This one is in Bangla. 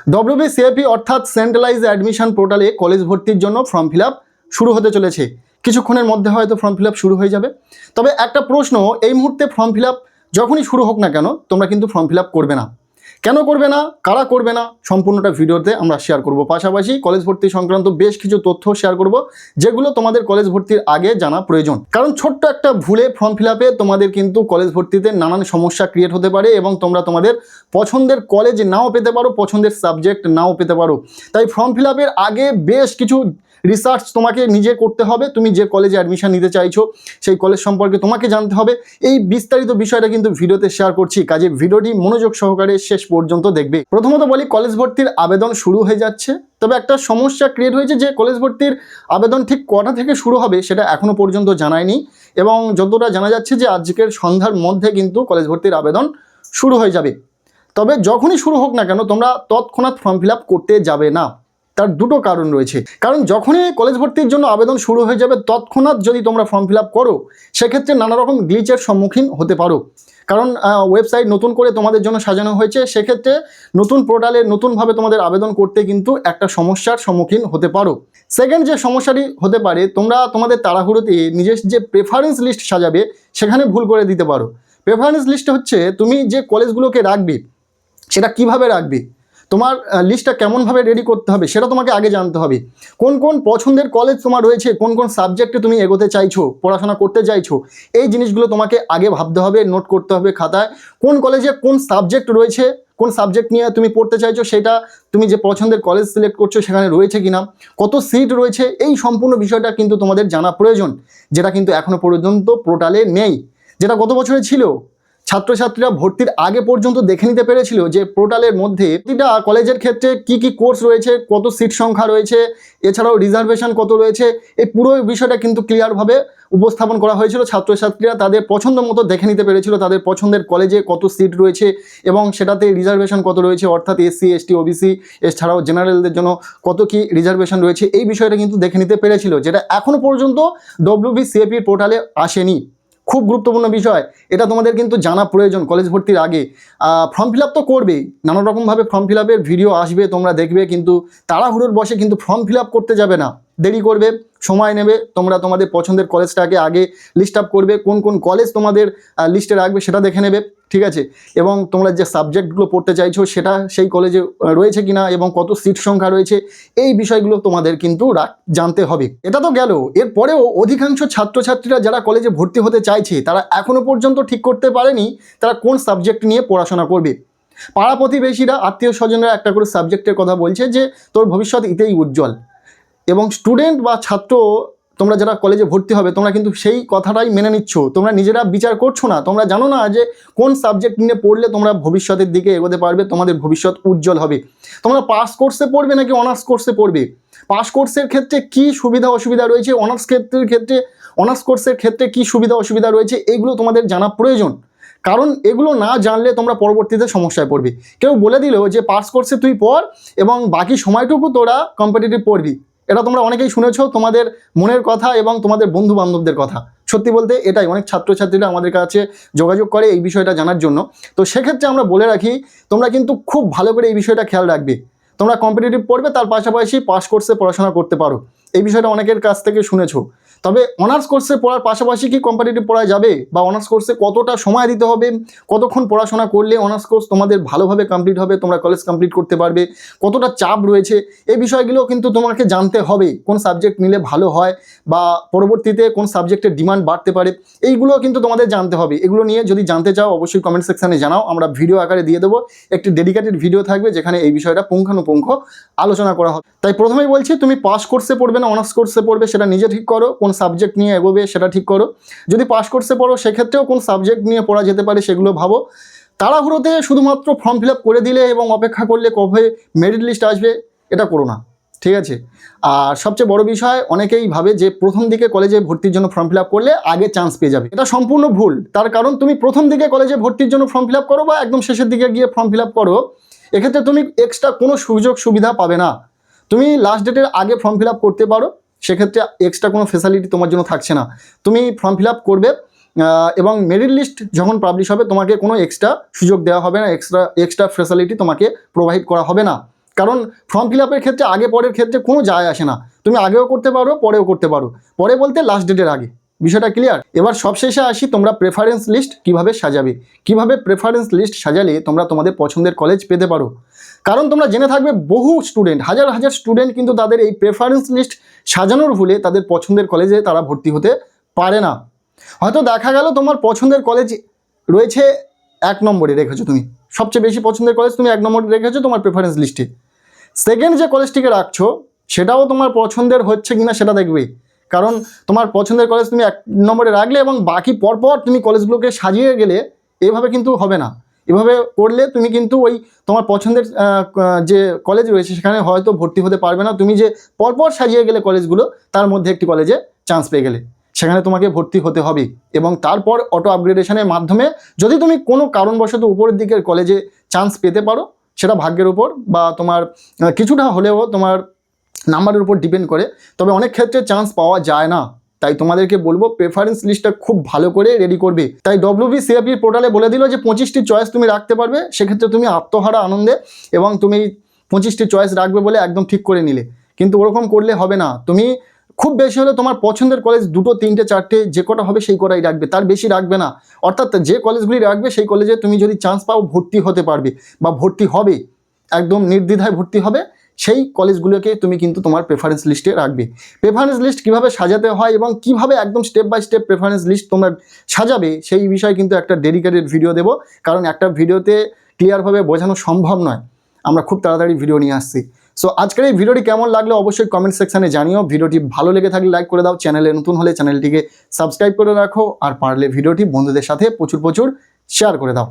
WBCAP অর্থাৎ সেন্ট্রালাইজ অ্যাডমিশন পোর্টালে কলেজ ভর্তির জন্য ফর্ম ফিল আপ শুরু হতে চলেছে। কিছুক্ষণের মধ্যে হয়তো ফর্ম ফিল আপ শুরু হয়ে যাবে। তবে একটা প্রশ্ন, এই মুহূর্তে ফর্ম ফিল আপ যখনই শুরু হোক না কেন তোমরা কিন্তু ফর্ম ফিল আপ করবে না। কেন করবে না, কারা করবে না, সম্পূর্ণটা ভিডিওতে আমরা শেয়ার করব। পাশাপাশি কলেজ ভর্তি সংক্রান্ত বেশ কিছু তথ্য শেয়ার করব যেগুলো তোমাদের কলেজ ভর্তির আগে জানা প্রয়োজন। কারণ ছোট্ট একটা ভুলে ফর্ম ফিল আপে তোমাদের কিন্তু কলেজ ভর্তিতে নানান সমস্যা ক্রিয়েট হতে পারে এবং তোমরা তোমাদের পছন্দের কলেজ নাও পেতে পারো, পছন্দের সাবজেক্ট নাও পেতে পারো। তাই ফর্ম ফিল আপের আগে বেশ কিছু রিসার্চ তোমাকে নিজে করতে হবে। তুমি যে কলেজে অ্যাডমিশন নিতে চাইছো সেই কলেজ সম্পর্কে তোমাকে জানতে হবে। এই বিস্তারিত বিষয়টা কিন্তু ভিডিওতে শেয়ার করছি, কাজে ভিডিওটি মনোযোগ সহকারে শেষ পর্যন্ত দেখবে। প্রথমত বলি, কলেজ ভর্তির আবেদন শুরু হয়ে যাচ্ছে। তবে একটা সমস্যা ক্রিয়েট হয়েছে যে কলেজ ভর্তির আবেদন ঠিক কটা থেকে শুরু হবে সেটা এখনো পর্যন্ত জানায়নি, এবং যতটা জানা যাচ্ছে যে আজকের সন্ধ্যার মধ্যে কিন্তু কলেজ ভর্তির আবেদন শুরু হয়ে যাবে। তবে যখনই শুরু হোক না কেন তোমরা তৎক্ষণাৎ ফর্ম ফিল আপ করতে যাবে না। তার দুটো কারণ রয়েছে। কারণ যখনই কলেজ ভর্তির জন্য আবেদন শুরু হয়ে যাবে তৎক্ষণাৎ যদি তোমরা ফর্ম ফিল আপ করো সেক্ষেত্রে নানা রকম গ্লিচের সম্মুখীন হতে পারো। কারণ ওয়েবসাইট নতুন করে তোমাদের জন্য সাজানো হয়েছে, সেক্ষেত্রে নতুন পোর্টালে নতুনভাবে তোমাদের আবেদন করতে কিন্তু একটা সমস্যার সম্মুখীন হতে পারো। সেকেন্ড যে সমস্যাটি হতে পারে, তোমরা তোমাদের তাড়াহুড়োতে নিজের যে প্রেফারেন্স লিস্ট সাজাবে সেখানে ভুল করে দিতে পারো। প্রেফারেন্স লিস্ট হচ্ছে তুমি যে কলেজগুলোকে রাখবে সেটা কিভাবে রাখবে, তোমার লিস্টটা কেমনভাবে রেডি করতে হবে সেটা তোমাকে আগে জানতে হবে। কোন কোন পছন্দের কলেজ তোমার রয়েছে, কোন কোন সাবজেক্টে তুমি এগোতে চাইছো, পড়াশোনা করতে চাইছো, এই জিনিসগুলো তোমাকে আগে ভাবতে হবে, নোট করতে হবে খাতায়। কোন কলেজে কোন সাবজেক্ট রয়েছে, কোন সাবজেক্ট নিয়ে তুমি পড়তে চাইছো সেটা তুমি যে পছন্দের কলেজ সিলেক্ট করছো সেখানে রয়েছে কিনা, কত সিট রয়েছে, এই সম্পূর্ণ বিষয়টা কিন্তু তোমাদের জানা প্রয়োজন, যেটা কিন্তু এখনো পর্যন্ত পোর্টালে নেই। যেটা গত বছরে ছিল, ছাত্রছাত্রীরা ভর্তির আগে পর্যন্ত দেখে নিতে পেরেছিল যে পোর্টালের মধ্যে প্রতিটা কলেজের ক্ষেত্রে কি কি কোর্স রয়েছে, কত সিট সংখ্যা রয়েছে, এছাড়াও রিজার্ভেশন কত রয়েছে। এই পুরো বিষয়টা কিন্তু ক্লিয়ারভাবে উপস্থাপন করা হয়েছিল। ছাত্রছাত্রীরা তাদের পছন্দ মতো দেখে নিতে পেরেছিল তাদের পছন্দের কলেজে কত সিট রয়েছে এবং সেটাতে রিজার্ভেশন কত রয়েছে, অর্থাৎ SC ST OBC এছাড়াও জেনারেলদের জন্য কত কি রিজার্ভেশন রয়েছে, এই বিষয়টা কিন্তু দেখে নিতে পেরেছিল, যেটা এখনও পর্যন্ত WBCAP পোর্টালে আসেনি। খুব গুরুত্বপূর্ণ বিষয়, এটা তোমাদের কিন্তু জানা প্রয়োজন কলেজ ভর্তির আগে। ফর্ম ফিল আপ তো করবেই, নানা রকমভাবে ফর্ম ফিল আপের ভিডিও আসবে, তোমরা দেখবে, কিন্তু তাড়াহুড়োর বসে কিন্তু ফর্ম ফিল আপ করতে যাবে না। দেরি করবে, সময় নেবে, তোমরা তোমাদের পছন্দের কলেজটাকে আগে লিস্ট আপ করবে, কোন কোন কলেজ তোমাদের লিস্টে রাখবে সেটা দেখে নেবে, ঠিক আছে। এবং তোমরা যে সাবজেক্টগুলো পড়তে চাইছো সেটা সেই কলেজে রয়েছে কিনা এবং কত সিট সংখ্যা রয়েছে, এই বিষয়গুলো তোমাদের কিন্তু জানতে হবে। এটা তো গেল। এরপরেও অধিকাংশ ছাত্রছাত্রীরা যারা কলেজে ভর্তি হতে চাইছে তারা এখনো পর্যন্ত ঠিক করতে পারেনি তারা কোন সাবজেক্ট নিয়ে পড়াশোনা করবে। পাড়া প্রতিবেশীরা, আত্মীয় স্বজনরা একটা করে সাবজেক্টের কথা বলছে যে তোর ভবিষ্যৎ এতেই উজ্জ্বল। এবং স্টুডেন্ট বা ছাত্র তোমরা যারা কলেজে ভর্তি হবে তোমরা কিন্তু সেই কথাটাই মেনে নিচ্ছ, তোমরা নিজেরা বিচার করছো না। তোমরা জানো না যে কোন সাবজেক্ট নিয়ে পড়লে তোমরা ভবিষ্যতের দিকে এগোতে পারবে, তোমাদের ভবিষ্যৎ উজ্জ্বল হবে। তোমরা পাস কোর্সে পড়বে নাকি অনার্স কোর্সে পড়বে, পাস কোর্সের ক্ষেত্রে কি সুবিধা অসুবিধা রয়েছে, অনার্স কোর্সের ক্ষেত্রে কি সুবিধা অসুবিধা রয়েছে, এগুলো তোমাদের জানা প্রয়োজন। কারণ এগুলো না জানলে তোমরা পরবর্তীতে সমস্যায় পড়বে। কেউ বলে দিল যে পাস কোর্সে তুই পড় এবং বাকি সময়টুকু তোরা কম্পিটিটিভ পড়বি, এটা তোমরা অনেকেই শুনেছো, তোমাদের মনের কথা এবং তোমাদের বন্ধু বান্ধবদের কথা। সত্যি বলতে এটাই, অনেক ছাত্রছাত্রীরা আমাদের কাছে যোগাযোগ করে এই বিষয়টা জানার জন্য। তো সেক্ষেত্রে আমরা বলে রাখি তোমরা কিন্তু খুব ভালো করে এই বিষয়টা খেয়াল রাখবে। তোমরা কম্পিটিটিভ পড়বে, তার পাশাপাশি পাস কোর্সে পড়াশোনা করতে পারো, এই বিষয়টা অনেকের কাছ থেকে শুনেছো। তবে অনার্স কোর্সে পড়ার পাশাপাশি কি কম্পিটিটিভ পড়া যাবে, বা অনার্স কোর্সে কতটা সময় দিতে হবে, কতক্ষণ পড়াশোনা করলে অনার্স কোর্স তোমাদের ভালোভাবে কমপ্লিট হবে, তোমরা কলেজ কমপ্লিট করতে পারবে, কতটা চাপ রয়েছে, এই বিষয়গুলো কিন্তু তোমাকে জানতে হবে। কোন সাবজেক্ট নিলে ভালো হয় বা পরবর্তীতে কোন সাবজেক্টের ডিমান্ড বাড়তে পারে, এইগুলো কিন্তু তোমাদের জানতে হবে। এগুলো নিয়ে যদি জানতে চাও অবশ্যই কমেন্ট সেকশানে জানাও, আমরা ভিডিও আকারে দিয়ে দেবো, একটি ডেডিকেটেড ভিডিও থাকবে যেখানে এই বিষয়টা পুঙ্খানুপুঙ্খ আলোচনা করা হবে। তাই প্রথমেই বলছি তুমি পাস কোর্সে পড়বে না অনার্স কোর্সে পড়বে সেটা নিজে ঠিক করো, কোন সাবজেক্ট নিয়ে এগোবে সেটা ঠিক করো। যদি পাস কোর্সে পড়ো সেক্ষেত্রেও কোন সাবজেক্ট নিয়ে পড়া যেতে পারে সেগুলো ভাবো। তাড়াহুড়োতে শুধুমাত্র ফর্ম ফিল আপ করে দিলে এবং অপেক্ষা করলে কবে মেরিট লিস্ট আসবে এটা করো না, ঠিক আছে। আর সবচেয়ে বড় বিষয়, অনেকেই ভাবে যে প্রথম দিকে কলেজে ভর্তির জন্য ফর্ম ফিল আপ করলে আগে চান্স পেয়ে যাবে, এটা সম্পূর্ণ ভুল। তার কারণ তুমি প্রথম দিকে কলেজে ভর্তির জন্য ফর্ম ফিল আপ করো বা একদম শেষের দিকে গিয়ে ফর্ম ফিল আপ করো, এক্ষেত্রে তুমি এক্সট্রা কোনো সুযোগ সুবিধা পাবে না। তুমি লাস্ট ডেটের আগে ফর্ম ফিল আপ করতে পারো, সেক্ষেত্রে এক্সট্রা কোনো ফেসিলিটি তোমার জন্য থাকছে না। তুমি ফর্ম ফিল আপ করবে এবং মেরিট লিস্ট যখন পাবলিশ হবে তোমাকে কোনো এক্সট্রা সুযোগ দেওয়া হবে না, এক্সট্রা ফেসিলিটি তোমাকে প্রোভাইড করা হবে না। কারণ ফর্ম ফিল আপের ক্ষেত্রে আগে পরের ক্ষেত্রে কোনো যায় আসে না, তুমি আগেও করতে পারো পরেও করতে পারো, পরে বলতে লাস্ট ডেটের আগে। বিষয়টা ক্লিয়ার? এবার সবশেষে আসি তোমরা প্রেফারেন্স লিস্ট কিভাবে সাজাবে, কিভাবে প্রেফারেন্স লিস্ট সাজালে তোমরা তোমাদের পছন্দের কলেজ পেতে পারো। কারণ তোমরা জেনে থাকবে বহু স্টুডেন্ট, হাজার হাজার স্টুডেন্ট কিন্তু তাদের এই প্রেফারেন্স লিস্ট সাজানোর ভুলে তাদের পছন্দের কলেজে তারা ভর্তি হতে পারে না। হয়তো দেখা গেল তোমার পছন্দের কলেজ রয়েছে 1 নম্বরে রেখেছো, তুমি সবচেয়ে বেশি পছন্দের কলেজ তুমি 1 নম্বরে রেখেছো তোমার প্রেফারেন্স লিস্টে। সেকেন্ড যে কলেজটিকে রাখছো সেটাও তোমার পছন্দের হচ্ছে কিনা সেটা দেখবে, কারণ তোমার পছন্দের কলেজ তুমি 1 নম্বরে রাখলে এবং বাকি পরপর তুমি কলেজগুলোকে সাজিয়ে গেলে এভাবে কিন্তু হবে না। এভাবে করলে তুমি কিন্তু ওই তোমার পছন্দের যে কলেজ রয়েছে সেখানে হয়তো ভর্তি হতে পারবে না। তুমি যে পরপর সাজিয়ে গেলে কলেজগুলো, তার মধ্যে একটি কলেজে চান্স পেয়ে গেলে, সেখানে তোমাকে ভর্তি হতে হবে এবং তারপর অটো আপগ্রেডেশনের মাধ্যমে যদি তুমি কোনো কারণবশত উপরের দিকের কলেজে চান্স পেতে পারো, সেটা ভাগ্যের উপর বা তোমার কিছুটা হলেও তোমার নাম্বারের উপর ডিপেন্ড করে, তবে অনেক ক্ষেত্রে চান্স পাওয়া যায় না। তাই তোমাদেরকে বলবো প্রেফারেন্স লিস্টটা খুব ভালো করে রেডি করবে। তাই WBCAP পোর্টালে বলে দিল যে 25টি চয়েস তুমি রাখতে পারবে, সেক্ষেত্রে তুমি আত্মহারা আনন্দে এবং তুমি 25টি চয়েস রাখবে বলে একদম ঠিক করে নিলে, কিন্তু ওরকম করলে হবে না। তুমি খুব বেশি হলে তোমার পছন্দের কলেজ 2, 3, 4টে যে কটা হবে সেই কটাই রাখবে, তার বেশি রাখবে না। অর্থাৎ যে কলেজগুলি রাখবে সেই কলেজে তুমি যদি চান্স পাও ভর্তি হতে পারবে বা ভর্তি হবে, একদম নির্দ্বিধায় ভর্তি হবে, সেই কলেজগুলোকে তুমি কিন্তু তোমার প্রেফারেন্স লিস্টে রাখবে। প্রেফারেন্স লিস্ট কিভাবে সাজাতে হয় এবং কিভাবে একদম step by step preference list তোমরা সাজাবে সেই বিষয়ে কিন্তু একটা ডেডিকেটেড ভিডিও দেবো, কারণ একটা ভিডিওতে ক্লিয়ারভাবে বোঝানো সম্ভব নয়। আমরা খুব তাড়াতাড়ি ভিডিও নিয়ে আসছি। সো আজকের এই ভিডিওটি কেমন লাগলো অবশ্যই কমেন্ট সেকশানে জানিও। ভিডিওটি ভালো লেগে থাকলে লাইক করে দাও, চ্যানেলে নতুন হলে চ্যানেলটিকে সাবস্ক্রাইব করে রাখো, আর পারলে ভিডিওটি বন্ধুদের সাথে প্রচুর শেয়ার করে দাও।